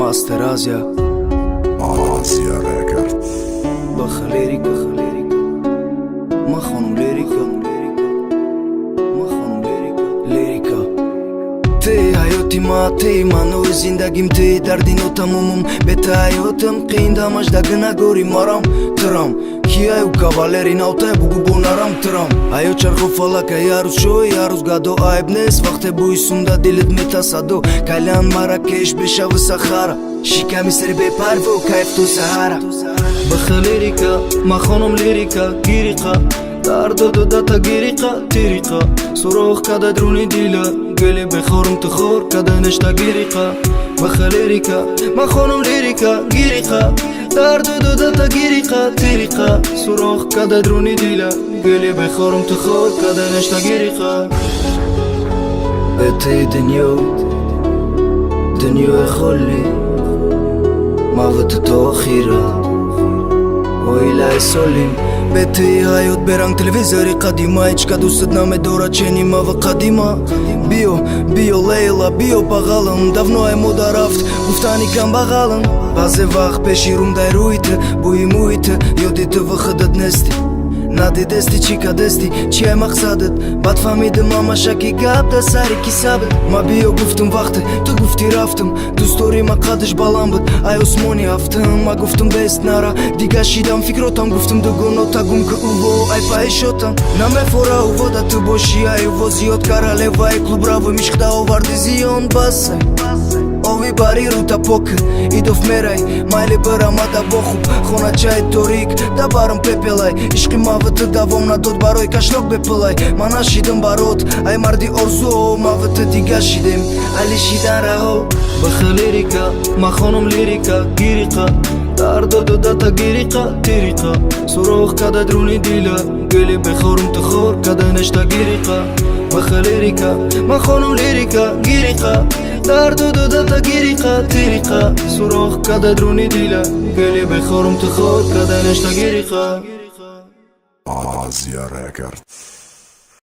Master Azia Record Baxa lirica Ma خانم lirica Ты ҳаёти ма, ты манои зиндагим, ты дарди нотамомум бета ҳаётам қиин дамаждаги нагори марам тирам кияю кавалери навтай бугу бонарам тирам ҳаёт чарху фалака ярӯз шои ярӯз гадо айб нест вақте бӯи сунда дилит метасадо кайлян маракеш бешави сахара шиками сери бепарво кайф то саҳара баха лирика ма хонум лирика гириқа дарду дата гириқа тириқа сурох када друни дила гели бехорум ту хор када нешта гириқа баха лирика ма хонум лирика гириқа дарду дата гириқа тириқа сурох када друни дила гели бехорум ту хор када нешта гириқа бети дунёи холли мавт то охира оилаи солим бети ҳаёт беранг телевизори қадима ҳечка дӯстат намедорад чени мава қадима биё лейла биё бағалам давно ай мода рафт гуфтани камбағалам баъзе вақт пеши румдай рӯйти бӯи мӯйти ёди ту вахидат нести надидести чӣ кадести чӣ ай мақсадат баъд фаҳмидим мамашаки гап да сари кисабет ма биё гуфтум вақте ту гуфти рафтам дӯстдори ма қадш баланд буд ай осмони ҳафтам ма гуфтум бест нара дига шидам фикротам гуфтум дугонота гум ки уво ай паишотам намефора увода ту боши ай уво зиёд каралева ай клубраво мишқда оварди зиён басай ови бари рута поки идоф мерай майли барамада бо хуб хоначаи торик да барам пепелай ишқи мавити давом надод барои кашнок бепилай ма нашидам барот ай марди орзуо мавити дига шидем али шидан раҳо баха лирика ма хонум лирика гириқа дарду дата гириқа тириқа сурох када друни дила гели бехорум ту хор када нешта гириқа баха лирика ма хонум лирика гириқа дарду дата гириқа тириқа сурох када друни дила гели бехорум ту хор када нешта гириқа Azia Record